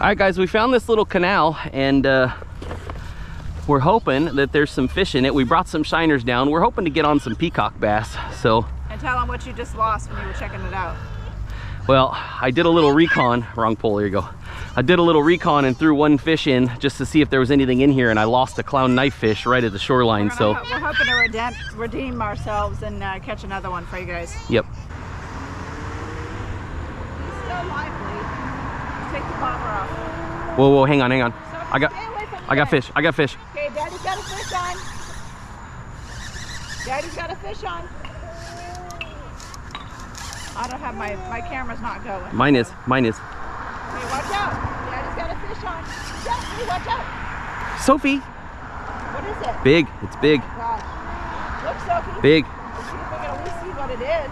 right, guys, we found this little canal, and we're hoping that there's some fish in it. We brought some shiners down. We're hoping to get on some peacock bass. So. And tell them what you just lost when you were checking it out. Well, I did a little recon. Wrong pole. There you go. I did a little recon and threw one fish in just to see if there was anything in here, and I lost a clown knifefish right at the shoreline. We're hoping to redeem ourselves and catch another one for you guys. Yep. He's still lively. Just take the bobber off. Whoa, whoa, hang on, hang on. So I got fish. I got fish. Okay, Daddy's got a fish on. Daddy's got a fish on. I don't have my camera's not going. Mine is. Mine is. Hey, watch out. Daddy's got a fish on. Hey, watch out. Sophie. What is it? Big. It's big. Gosh. Look, Sophie. Big. Let's see if we can at least see what it is.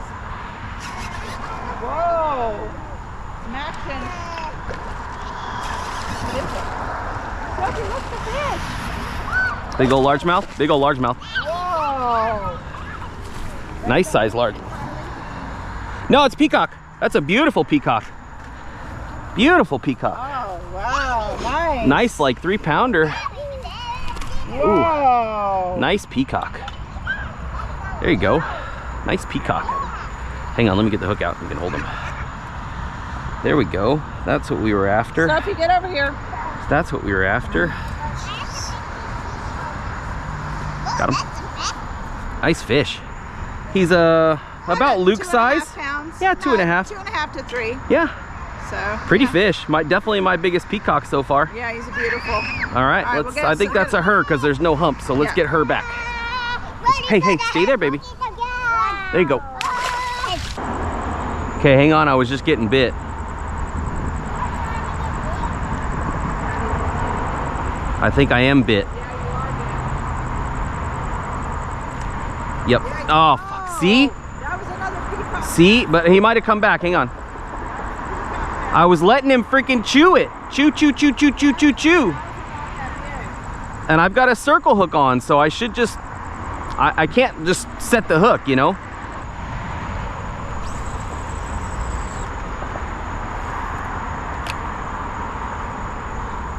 Whoa. Some action. What is it? Sophie, look at the fish. Big old largemouth. Big old largemouth. Whoa. Nice size large. No, it's peacock. That's a beautiful peacock. Beautiful peacock. Oh, wow. Nice. Nice, like 3-pounder. Whoa. Ooh, nice peacock. There you go. Nice peacock. Hang on, let me get the hook out. You can hold him. There we go. That's what we were after. Sophie, get over here. That's what we were after. Got him. Nice fish. He's about Luke size. 2.5 pounds. Yeah, 2.5. 2.5 to 3. Yeah. So pretty yeah. fish. Definitely my biggest peacock so far. Yeah, he's beautiful. All right, let's. I think that's a her because there's no hump. So let's get her back. Hey, stay there, baby. There you go. Okay, hang on. I was just getting bit. I think I am bit. Yep. Oh, fuck. See? That was another peacock. See? But he might have come back. Hang on. I was letting him freaking chew it. Chew, chew, chew, chew, chew, chew, chew. And I've got a circle hook on, so I should just... I can't just set the hook, you know?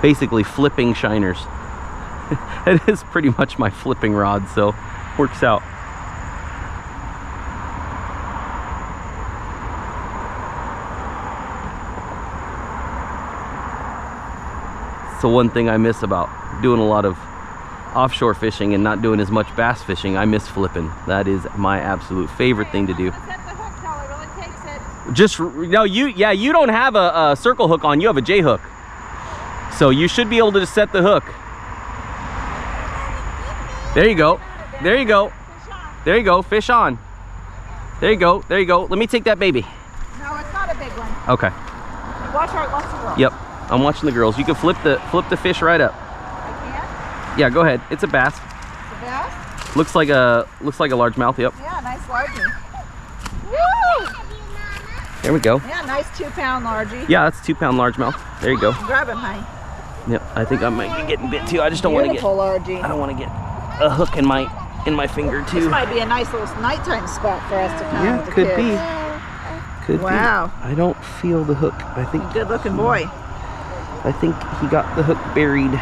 Basically flipping shiners. It is pretty much my flipping rod, so works out. So one thing I miss about doing a lot of offshore fishing and not doing as much bass fishing, I miss flipping. That is my absolute favorite thing to do. Just, no, you don't have a circle hook on, you have a J hook. So you should be able to just set the hook. There you go. There you go. There you go. Fish on. There you go. There you go. Let me take that baby. No, it's not a big one. Okay. Watch the girl. Yep. I'm watching the girls. You can flip the fish right up. I can? Yeah, go ahead. It's a bass. It's a bass? Looks like a largemouth. Yep. Yeah, nice largie. Woo! There we go. Yeah, nice 2-pound largie. Yeah, that's 2-pound largemouth. There you go. Grab him, honey. Yep. I think I might be getting bit too. I just don't want to get. Largie. I don't want to get a hook in my finger too. This might be a nice little nighttime spot for us to come. Yeah, with the could kids. be. Could wow. be. I don't feel the hook. I think. Good looking boy. I think he got the hook buried. He's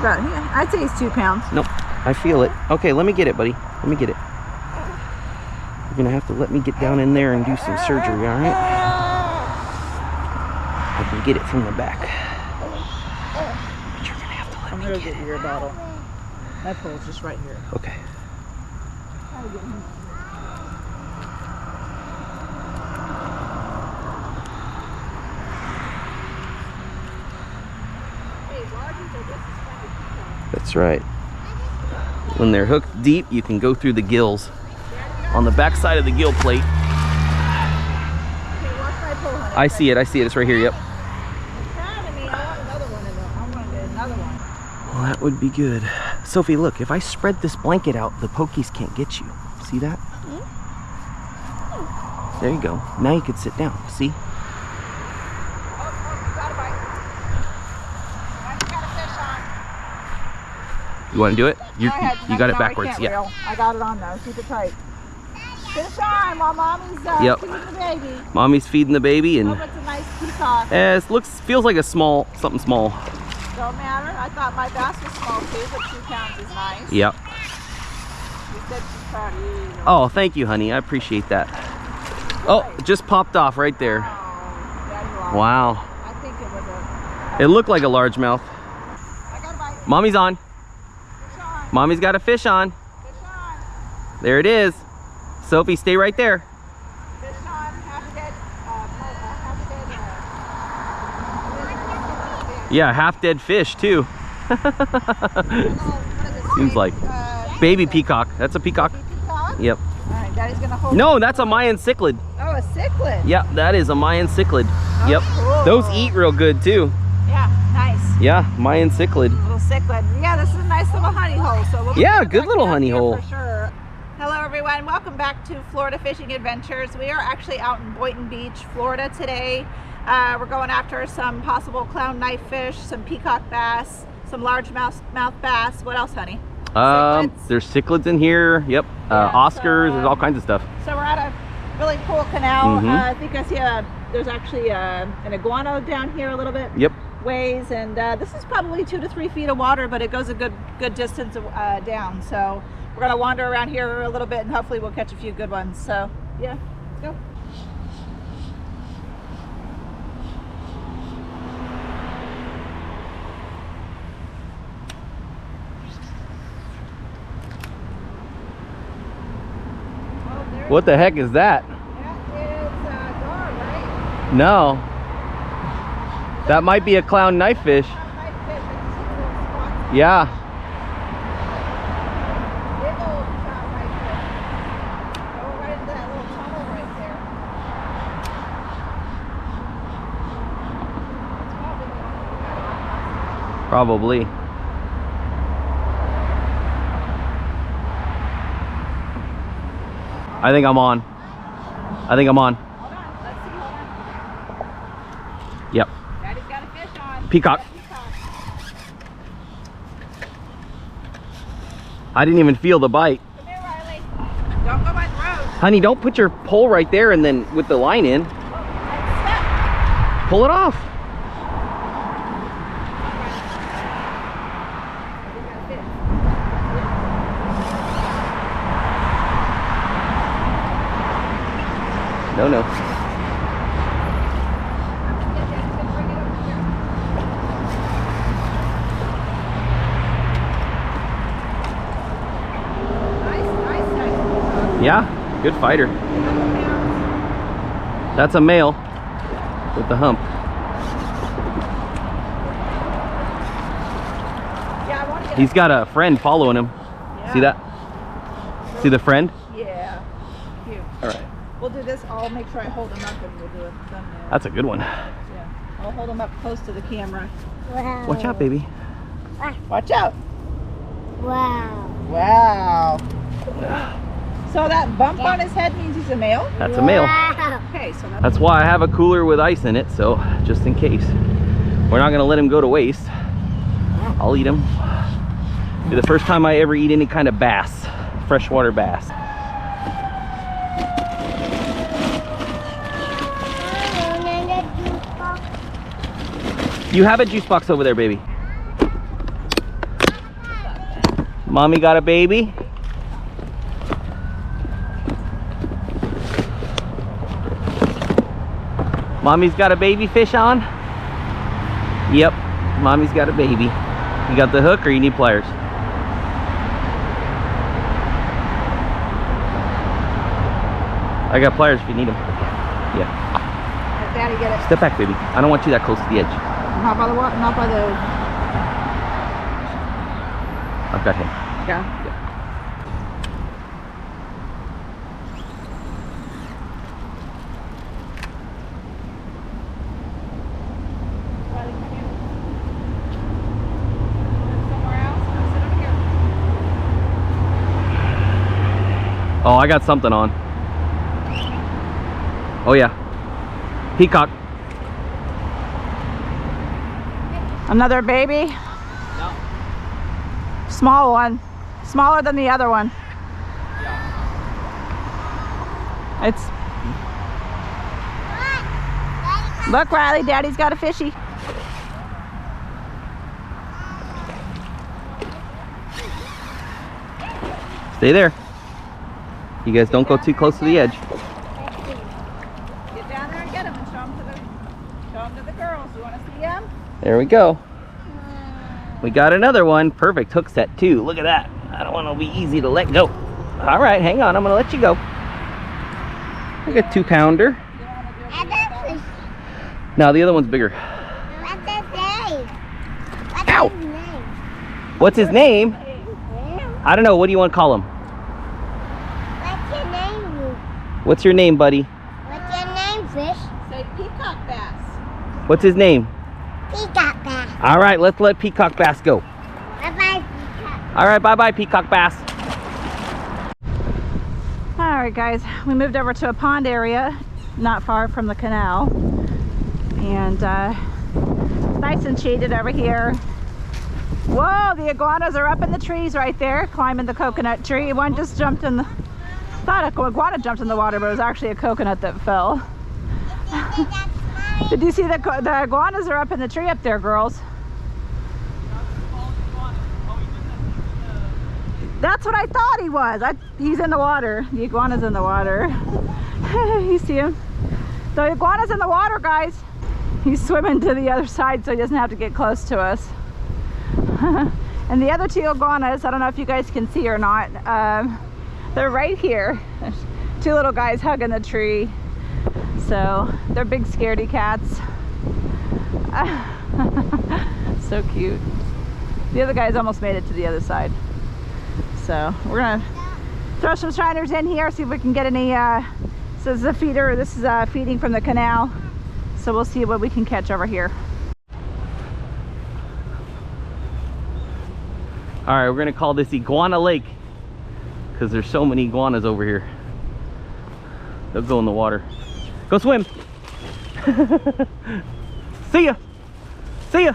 about, yeah, I'd say he's 2 pounds. Nope, I feel it. Okay, let me get it, buddy. Let me get it. You're gonna have to let me get down in there and do some surgery, all right? I can get it from the back. But you're gonna have to let me I'm gonna get get your bottle. That pole's just right here. Okay. That's right. When they're hooked deep, you can go through the gills. On the back side of the gill plate. I see it. I see it. It's right here. Yep. Well, that would be good. Sophie, look. If I spread this blanket out, the pokies can't get you. See that? There you go. Now you can sit down. See? You want to do it? You got it backwards. Yeah. I got it on though. Keep it tight. Fish on while mommy's feeding the baby. Mommy's feeding the baby, and it's a nice peacock. it feels like a something small. Don't matter. I thought my bass was small too, but 2 pounds is nice. Yep. You said she's proud of you. Oh, thank you, honey. I appreciate that. Oh, it just popped off right there. Oh, Daddy lost. Wow. I think it was It looked like a largemouth. I got a bite. Mommy's on. Fish on. Mommy's got a fish on. Fish on. There it is. Sophie, stay right there. Fish on. Half dead. Yeah, half dead fish too. Seems like baby peacock. That's a peacock. Peacock? Yep. All right, Daddy's gonna hold. No, that's a Mayan cichlid. Oh, a cichlid. Yep, that is a Mayan cichlid. Oh, Yep. cool. Those eat real good too. Yeah, nice. Yeah, Mayan cichlid. Little cichlid. Yeah, this is a nice little honey hole. So we'll Yeah, put good it little back honey here hole. for sure. Hello everyone, welcome back to Florida Fishing Adventures. We are actually out in Boynton Beach, Florida today. We're going after some possible clown knifefish, some peacock bass, some largemouth bass. What else, honey? Cichlids. There's cichlids in here. Yep. Yeah, Oscars. There's all kinds of stuff. So we're at a really cool canal. Mhm. I think I see there's actually an iguana down here a little bit. Yep. Ways, and this is probably 2 to 3 feet of water, but it goes a good distance down. So we're gonna wander around here a little bit, and hopefully we'll catch a few good ones. So yeah, let's go. What the heck is that? That is gar, right? No. That might be a clown knifefish. Yeah. Big old clown knifefish. Go right into that little tunnel right there. It's Probably. I think I'm on. I think I'm on. Hold on, let's see, hold on. Yep. Daddy's got a fish on. Peacock. Peacock. I didn't even feel the bite. Come here, Riley. Don't go by the road. Honey, don't put your pole right there and then with the line in. Pull it off. No, no. Yeah, good fighter. That's a male with the hump. He's got a friend following him. Yeah. See that? See the friend? Yeah. Cute. All right. We'll do this. I'll make sure I hold him up and we'll do a thumbnail. That's a good one. Yeah. I'll hold him up close to the camera. Wow. Watch out, baby. Watch out. Wow. Wow. So that bump on his head means he's a male? That's a male. Wow. Okay, so That's why I have a cooler with ice in it, so just in case. We're not gonna let him go to waste. I'll eat him. Be the first time I ever eat any kind of bass, freshwater bass. You have a juice box over there, baby. Mommy got a baby. Mommy's got a baby fish on. Yep, Mommy's got a baby. You got the hook or you need pliers? I got pliers if you need them. Yeah. Let Daddy get it. Step back, baby. I don't want you that close to the edge. Not by the water, not by the... I've got him. Yeah. Oh, I got something on. Oh yeah. Peacock. Another baby? No. Small one. Smaller than the other one. It's... Look, Riley, Daddy's got a fishy. Stay there. You guys don't go too close to the edge. Get down there and get him and show him to the girls. You want to see him? There we go. We got another one. Perfect hook set too. Look at that. I don't want to be easy to let go. All right, hang on. I'm going to let you go. Look at 2-pounder. No, the other one's bigger. What's his name? Ow! What's his name? I don't know. What do you want to call him? What's your name? What's your name, buddy? What's your name, fish? Say Peacock Bass. What's his name? Peacock Bass. All right, let's let Peacock Bass go. Bye-bye, Peacock. All right, bye-bye, Peacock Bass. All right, guys, we moved over to a pond area not far from the canal, and nice and shaded over here. Whoa, the iguanas are up in the trees right there, climbing the coconut tree. One just jumped in the... thought an iguana jumped in the water, but it was actually a coconut that fell. Did you see the iguanas are up in the tree up there, girls? That's what I thought he was. He's in the water. The iguana's in the water. You see him? The iguana's in the water, guys. He's swimming to the other side so he doesn't have to get close to us. And the other two iguanas, I don't know if you guys can see or not, they're right here. There's two little guys hugging the tree. So they're big scaredy cats. So cute. The other guys almost made it to the other side. So we're gonna throw some shiners in here, see if we can get any, this is a feeder, this is feeding from the canal. So we'll see what we can catch over here. All right, we're gonna call this Iguana Lake because there's so many iguanas over here. They'll go in the water. Go swim. See ya. See ya.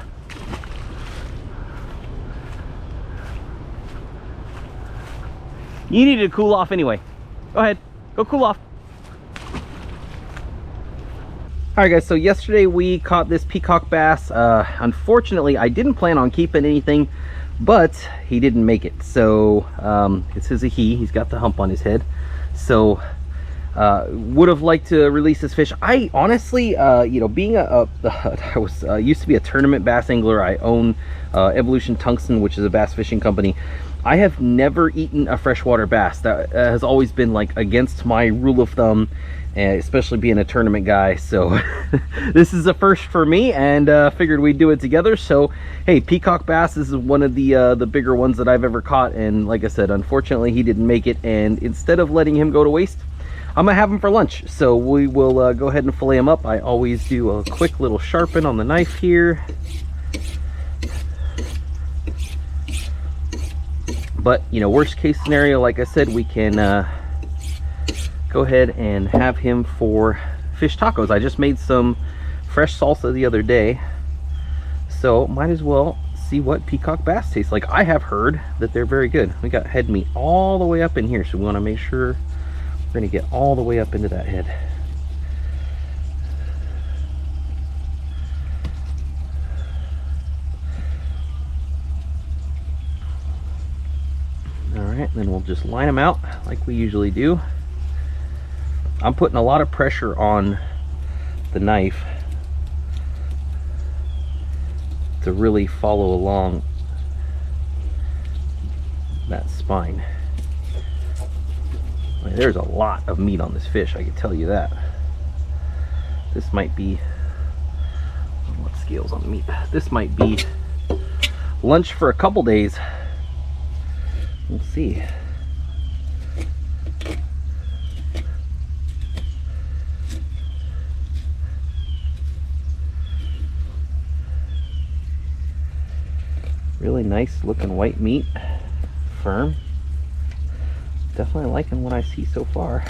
You needed to cool off anyway. Go ahead, go cool off. All right, guys, so yesterday we caught this peacock bass. Unfortunately, I didn't plan on keeping anything, but he didn't make it. So this is a he. He's got the hump on his head. So would have liked to release this fish. I honestly, you know, being I was used to be a tournament bass angler. I own Evolution Tungsten, which is a bass fishing company. I have never eaten a freshwater bass. That has always been like against my rule of thumb, especially being a tournament guy. So this is a first for me, and figured we'd do it together. So hey, peacock bass is one of the bigger ones that I've ever caught, and like I said, unfortunately he didn't make it, and instead of letting him go to waste, I'm gonna have him for lunch. So we will go ahead and fillet him up. I always do a quick little sharpen on the knife here. But, you know, worst case scenario, like I said, we can go ahead and have him for fish tacos. I just made some fresh salsa the other day, so might as well see what peacock bass tastes like. I have heard that they're very good. We got head meat all the way up in here, so we want to make sure we're going to get all the way up into that head. Alright, then we'll just line them out like we usually do. I'm putting a lot of pressure on the knife to really follow along that spine. I mean, there's a lot of meat on this fish, I can tell you that. This might be, what scales on the meat? This might be lunch for a couple days. We'll see. Really nice looking white meat, firm. Definitely liking what I see so far.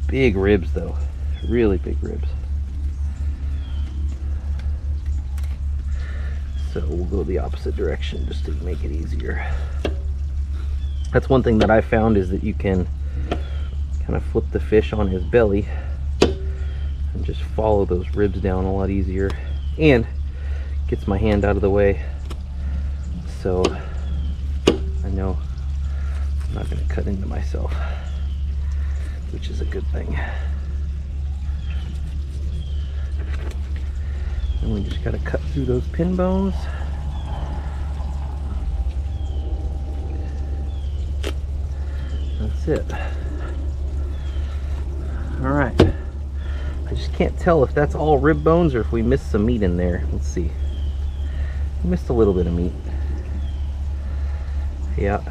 Big ribs though, really big ribs. So we'll go the opposite direction just to make it easier. That's one thing that I found, is that you can kind of flip the fish on his belly and just follow those ribs down a lot easier, and gets my hand out of the way, so I know I'm not going to cut into myself, which is a good thing. And we just got to cut through those pin bones. That's it. All right. I just can't tell if that's all rib bones or if we missed some meat in there. Let's see. We missed a little bit of meat. Yeah,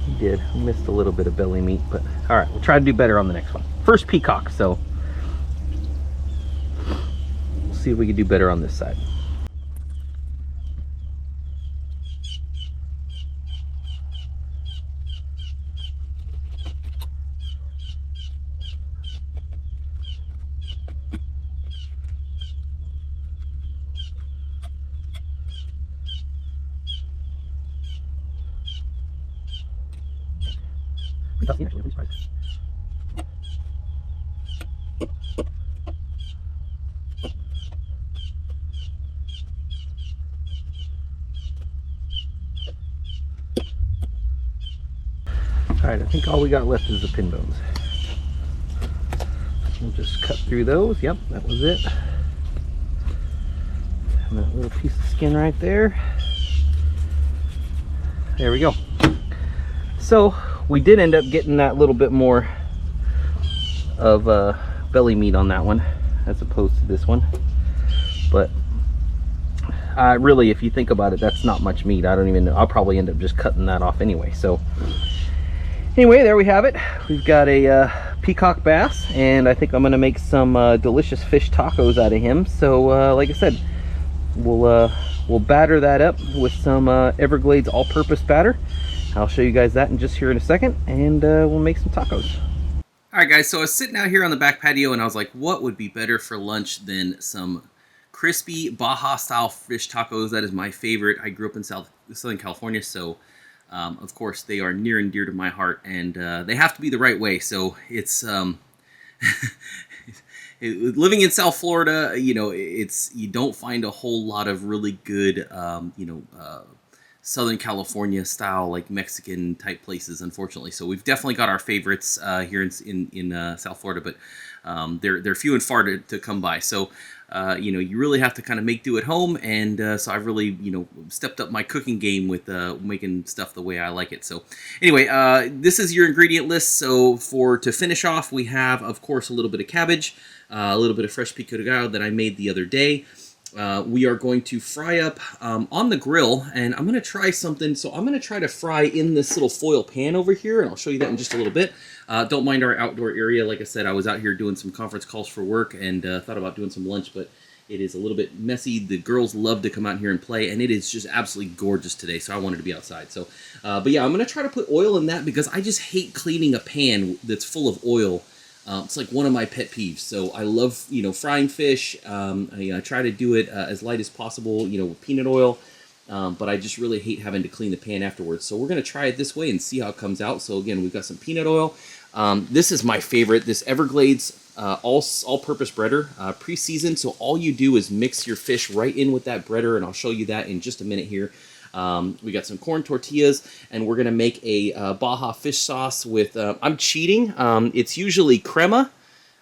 we did. We missed a little bit of belly meat, but all right, we'll try to do better on the next one. First peacock, so we'll see if we can do better on this side. Alright, I think all we got left is the pin bones. We'll just cut through those. Yep, that was it. And that little piece of skin right there. There we go. So we did end up getting that little bit more of belly meat on that one as opposed to this one, but really, if you think about it, that's not much meat. I don't even know. I'll probably end up just cutting that off anyway. So anyway, there we have it. We've got a peacock bass, and I think I'm gonna make some delicious fish tacos out of him. So like I said, we'll batter that up with some Everglades all-purpose batter. I'll show you guys that in just here in a second, and we'll make some tacos. All right, guys, so I was sitting out here on the back patio, and I was like, what would be better for lunch than some crispy Baja-style fish tacos? That is my favorite. I grew up in Southern California, so of course they are near and dear to my heart, and they have to be the right way. So it's living in South Florida, you know, you don't find a whole lot of really good, Southern California style, like Mexican type places, unfortunately. So we've definitely got our favorites here in South Florida, but they're few and far to come by. So you really have to kind of make do at home, and so I've really stepped up my cooking game with making stuff the way I like it. So anyway, this is your ingredient list. So to finish off, we have, of course, a little bit of cabbage, a little bit of fresh pico de gallo that I made the other day. We are going to fry up on the grill, and I'm going to try something. So I'm going to try to fry in this little foil pan over here, and I'll show you that in just a little bit. Don't mind our outdoor area. Like I said, I was out here doing some conference calls for work, and thought about doing some lunch, but it is a little bit messy. The girls love to come out here and play, and it is just absolutely gorgeous today, so I wanted to be outside. So, but yeah, I'm going to try to put oil in that because I just hate cleaning a pan that's full of oil. It's like one of my pet peeves. So I love, frying fish. I try to do it as light as possible, with peanut oil. But I just really hate having to clean the pan afterwards. So we're going to try it this way and see how it comes out. So again, we've got some peanut oil. This is my favorite, this Everglades all-purpose breader, pre-seasoned. So all you do is mix your fish right in with that breader, and I'll show you that in just a minute here. We got some corn tortillas, and we're going to make a Baja fish sauce with, I'm cheating, it's usually crema,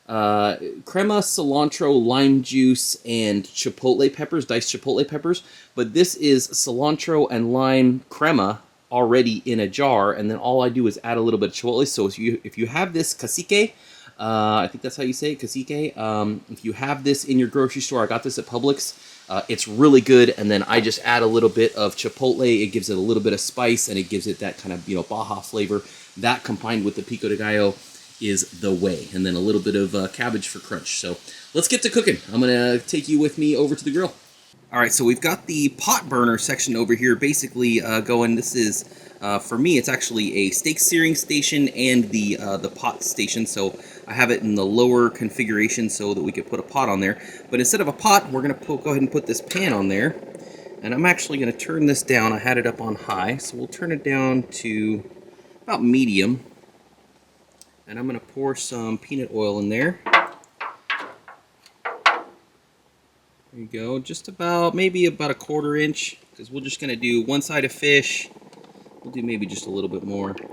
cilantro, lime juice, and chipotle peppers, diced chipotle peppers, but this is cilantro and lime crema already in a jar, and then all I do is add a little bit of chipotle. So if you have this cacique, I think that's how you say it, cacique, if you have this in your grocery store, I got this at Publix, it's really good, and then I just add a little bit of chipotle. It gives it a little bit of spice, and it gives it that kind of Baja flavor. That combined with the pico de gallo is the way, and then a little bit of cabbage for crunch. So let's get to cooking. I'm gonna take you with me over to the grill. All right, so we've got the pot burner section over here basically going. This is, for me, it's actually a steak searing station and the pot station. So I have it in the lower configuration so that we could put a pot on there. But instead of a pot, we're going to go ahead and put this pan on there. And I'm actually going to turn this down. I had it up on high, so we'll turn it down to about medium. And I'm going to pour some peanut oil in there. There you go, just about, maybe about a 1/4 inch, because we're just going to do one side of fish. We'll do maybe just a little bit more. There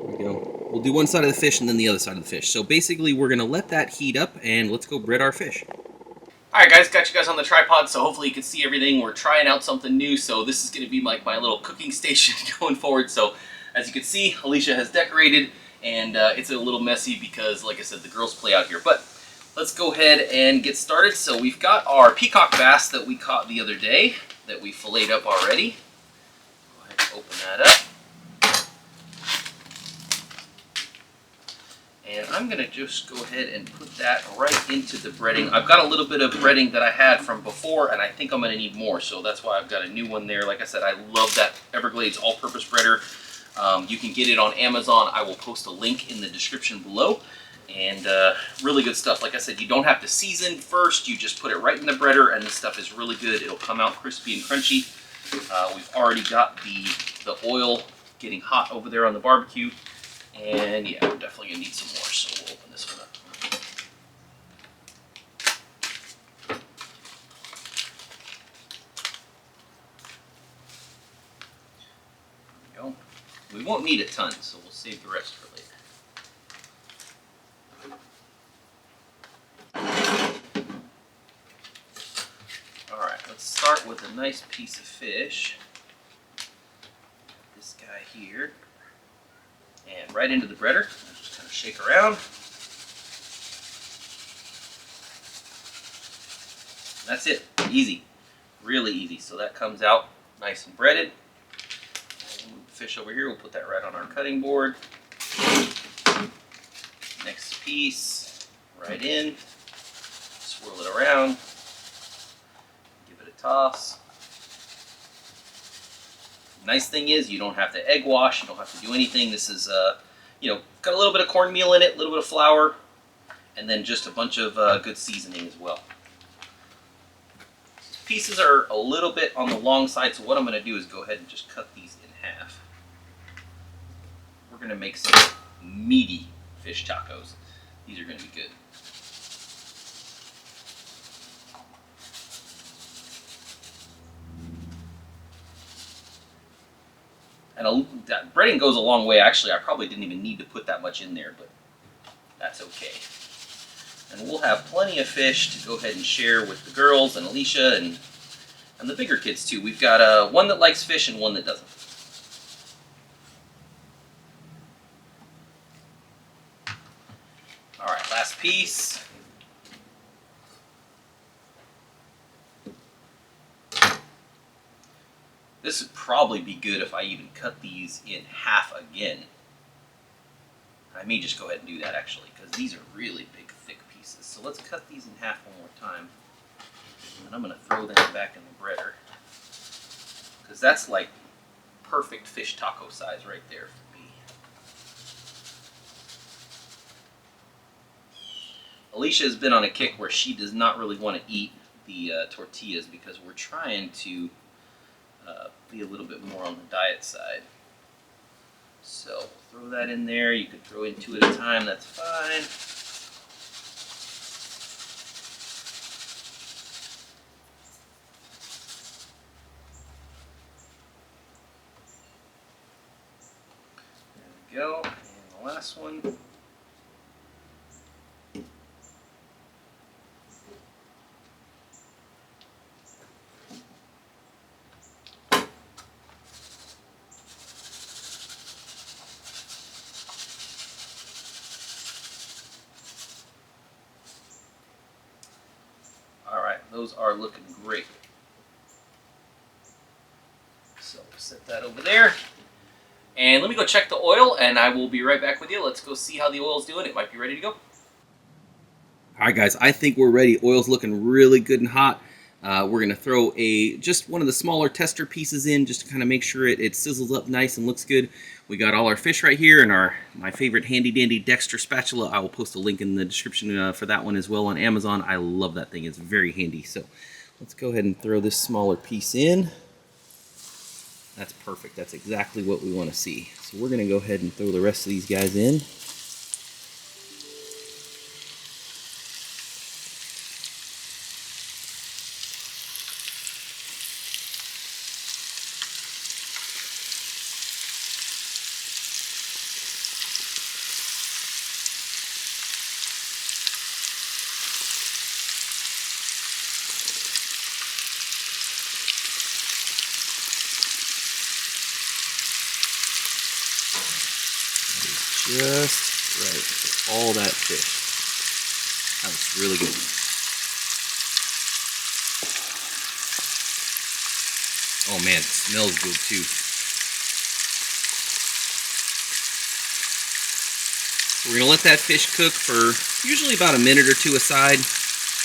we go. We'll do one side of the fish and then the other side of the fish. So basically we're going to let that heat up and let's go bread our fish. Alright guys, got you guys on the tripod, so hopefully you can see everything. We're trying out something new, so this is going to be like my little cooking station going forward. So as you can see, Alicia has decorated, and it's a little messy because, like I said, the girls play out here. But let's go ahead and get started. So we've got our peacock bass that we caught the other day that we filleted up already. Go ahead and open that up. And I'm going to just go ahead and put that right into the breading. I've got a little bit of breading that I had from before, and I think I'm going to need more, so that's why I've got a new one there. Like I said, I love that Everglades all-purpose breader. You can get it on Amazon. I will post a link in the description below. And really good stuff. Like I said, you don't have to season first. You just put it right in the breader, and this stuff is really good. It'll come out crispy and crunchy. We've already got the oil getting hot over there on the barbecue. And yeah, we're definitely going to need some more, so we'll open this one up. There we go. We won't need a ton, so we'll save the rest for later. Alright, let's start with a nice piece of fish. This guy here. And right into the breader. Just kind of shake around. That's it. Easy. Really easy. So that comes out nice and breaded. And we'll move the fish over here. We'll put that right on our cutting board. Next piece. Right in. Swirl it around. Give it a toss. Nice thing is you don't have to egg wash, you don't have to do anything. This is, you know, got a little bit of cornmeal in it, a little bit of flour, and then just a bunch of good seasoning as well. Pieces are a little bit on the long side, so what I'm going to do is go ahead and just cut these in half. We're going to make some meaty fish tacos. These are going to be good. And that breading goes a long way. Actually, I probably didn't even need to put that much in there, but that's okay. And we'll have plenty of fish to go ahead and share with the girls and Alicia and the bigger kids too. We've got one that likes fish and one that doesn't. All right, last piece. This would probably be good if I even cut these in half again. I may just go ahead and do that actually, because these are really big, thick pieces. So let's cut these in half one more time. And I'm going to throw them back in the breader. Because that's like perfect fish taco size right there for me. Alicia has been on a kick where she does not really want to eat the tortillas because we're trying to be a little bit more on the diet side. So throw that in there. You could throw in 2 at a time, that's fine. There we go. And the last one. Those are looking great. So set that over there. And let me go check the oil and I will be right back with you. Let's go see how the oil's doing. It might be ready to go. All right, guys, I think we're ready. Oil's looking really good and hot. We're gonna throw just one of the smaller tester pieces in just to kind of make sure it sizzles up nice and looks good. We got all our fish right here and my favorite handy dandy Dexter spatula. I will post a link in the description for that one as well on Amazon. I love that thing, it's very handy. So Let's go ahead and throw this smaller piece in. That's perfect. That's exactly what we want to see. So we're going to go ahead and throw the rest of these guys in. Just right for all that fish. That was really good. Oh man, it smells good too. We're gonna let that fish cook for usually about a minute or two aside.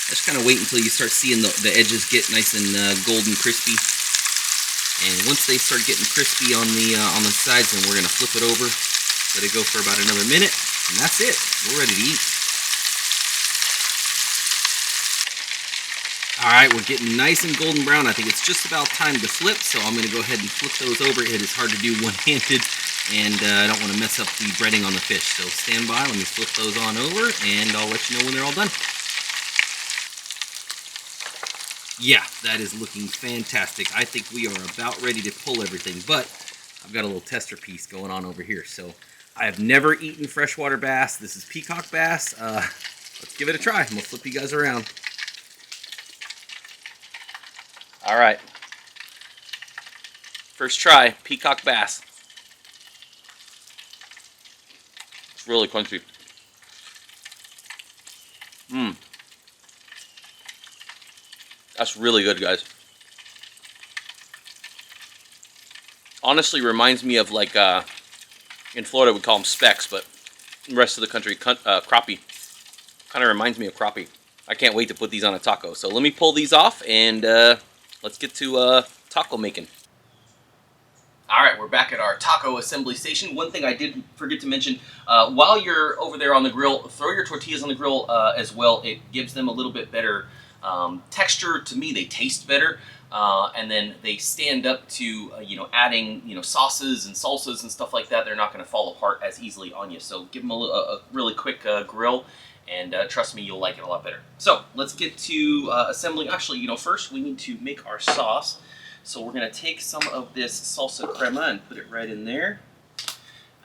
Just kind of wait until you start seeing the edges get nice and golden crispy. And once they start getting crispy on the sides, then we're gonna flip it over. Let it go for about another minute, and that's it. We're ready to eat. All right, we're getting nice and golden brown. I think it's just about time to flip, so I'm going to go ahead and flip those over. It is hard to do one-handed, and I don't want to mess up the breading on the fish. So stand by, let me flip those on over, and I'll let you know when they're all done. Yeah, that is looking fantastic. I think we are about ready to pull everything, but I've got a little tester piece going on over here. So I have never eaten freshwater bass. This is peacock bass. Let's give it a try. I'm gonna flip you guys around. All right. First try, peacock bass. It's really crunchy. That's really good, guys. Honestly reminds me of like in Florida we call them specks, but in the rest of the country crappie. Kind of reminds me of crappie. I can't wait to put these on a taco. So let me pull these off and let's get to taco making. All right, we're back at our taco assembly station. One thing I did forget to mention, while you're over there on the grill, throw your tortillas on the grill as well. It gives them a little bit better texture. To me, they taste better. And then they stand up to, you know, adding, you know, sauces and salsas and stuff like that. They're not going to fall apart as easily on you. So give them a really quick grill, and trust me, you'll like it a lot better. So let's get to assembling. Actually, you know, first we need to make our sauce. So we're going to take some of this salsa crema and put it right in there.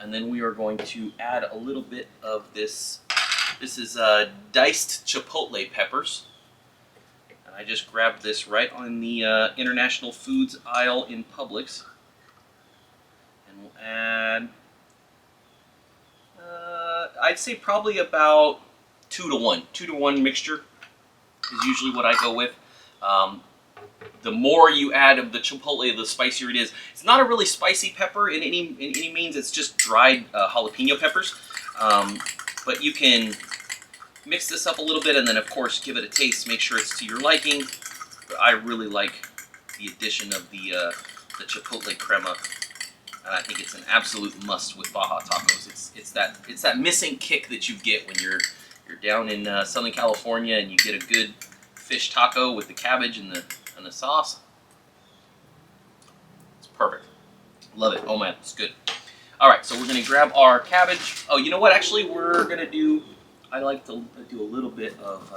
And then we are going to add a little bit of this. This is diced chipotle peppers. I just grabbed this right on the international foods aisle in Publix. And we'll add, I'd say probably about 2 to 1. 2 to 1 mixture is usually what I go with. The more you add of the chipotle, the spicier it is. It's not a really spicy pepper in any means. It's just dried jalapeno peppers. But you can mix this up a little bit, and then of course give it a taste. Make sure it's to your liking. But I really like the addition of the chipotle crema, and I think it's an absolute must with Baja tacos. It's that missing kick that you get when you're down in Southern California and you get a good fish taco with the cabbage and the sauce. It's perfect. Love it. Oh man, it's good. All right, so we're gonna grab our cabbage. Oh, you know what? Actually, we're gonna do. I like to do a little bit of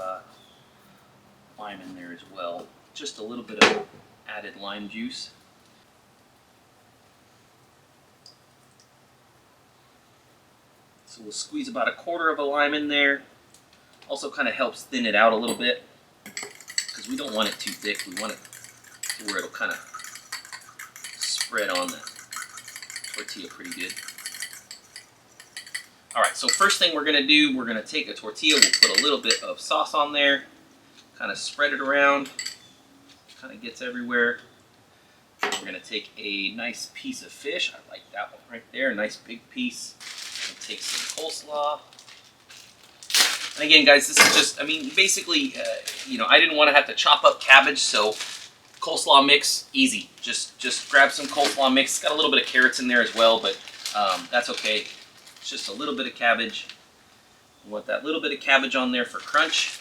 lime in there as well. Just a little bit of added lime juice. So we'll squeeze about 1/4 of a lime in there. Also kind of helps thin it out a little bit, because we don't want it too thick. We want it to where it'll kind of spread on the tortilla pretty good. All right, so first thing we're gonna do, we're gonna take a tortilla, we'll put a little bit of sauce on there, kind of spread it around, kind of gets everywhere. We're gonna take a nice piece of fish. I like that one right there, a nice big piece. And take some coleslaw. And again, guys, this is just, I mean, basically, you know, I didn't want to have to chop up cabbage, so coleslaw mix, easy. Just grab some coleslaw mix. It's got a little bit of carrots in there as well, but that's okay. It's just a little bit of cabbage. You want that little bit of cabbage on there for crunch.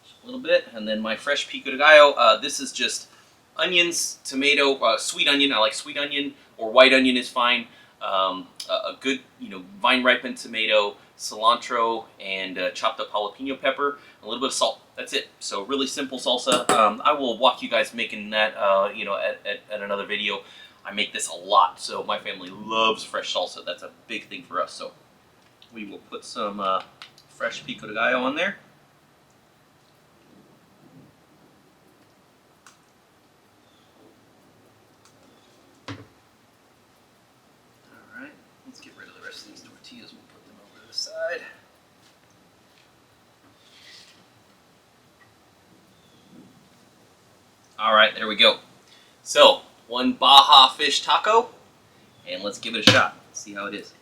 So a little bit, and then my fresh pico de gallo. This is just onions, tomato, sweet onion. I like sweet onion, or white onion is fine. A good, vine ripened tomato, cilantro, and chopped up jalapeno pepper, a little bit of salt. That's it. So really simple salsa. I will walk you guys making that, at another video. I make this a lot, so my family loves fresh salsa. That's a big thing for us. So we will put some fresh pico de gallo on there. Alright, let's get rid of the rest of these tortillas. We'll put them over to the side. Alright, there we go. So, one Baja fish taco, and let's give it a shot. See how it is.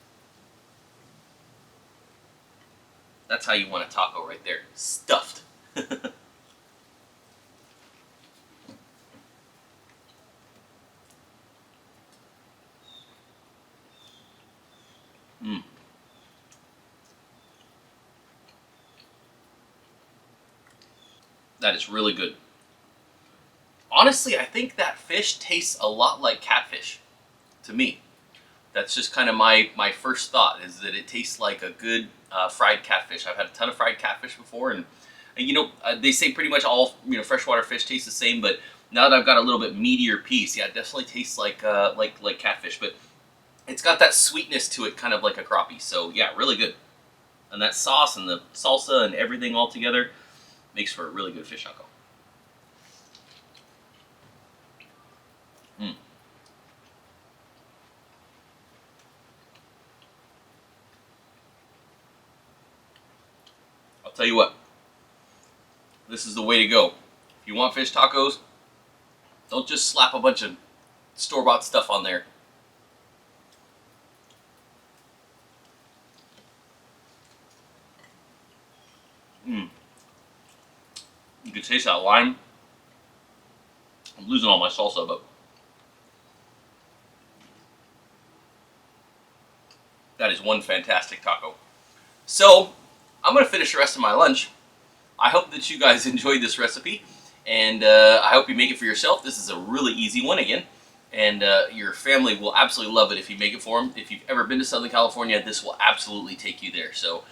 That's how you want a taco right there. Stuffed. That is really good. Honestly, I think that fish tastes a lot like catfish to me. That's just kind of my first thought, is that it tastes like a good fried catfish. I've had a ton of fried catfish before, and they say pretty much all freshwater fish taste the same, but now that I've got a little bit meatier piece, yeah, it definitely tastes like catfish, but it's got that sweetness to it, kind of like a crappie. So yeah, really good. And that sauce and the salsa and everything all together makes for a really good fish taco. I'll tell you what, this is the way to go. If you want fish tacos, don't just slap a bunch of store-bought stuff on there. You can taste that lime. I'm losing all my salsa, but that is one fantastic taco. So, I'm going to finish the rest of my lunch. I hope that you guys enjoyed this recipe, and I hope you make it for yourself. This is a really easy one again, and your family will absolutely love it if you make it for them. If you've ever been to Southern California, this will absolutely take you there. So,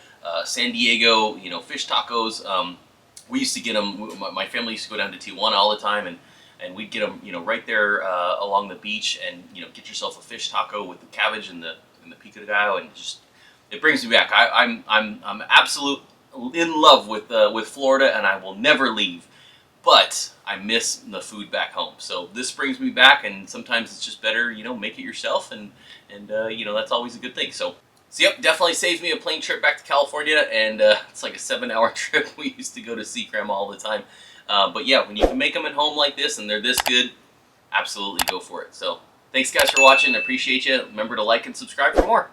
San Diego, fish tacos. We used to get them. My family used to go down to Tijuana all the time, and we'd get them, right there along the beach, and get yourself a fish taco with the cabbage and the pico de gallo, and just. It brings me back. I'm absolute in love with Florida, and I will never leave. But I miss the food back home. So this brings me back, and sometimes it's just better, make it yourself, and that's always a good thing. So yep, definitely saves me a plane trip back to California, and it's like a 7-hour trip. We used to go to see Grandma all the time. But yeah, when you can make them at home like this, and they're this good, absolutely go for it. So thanks guys for watching. I appreciate you. Remember to like and subscribe for more.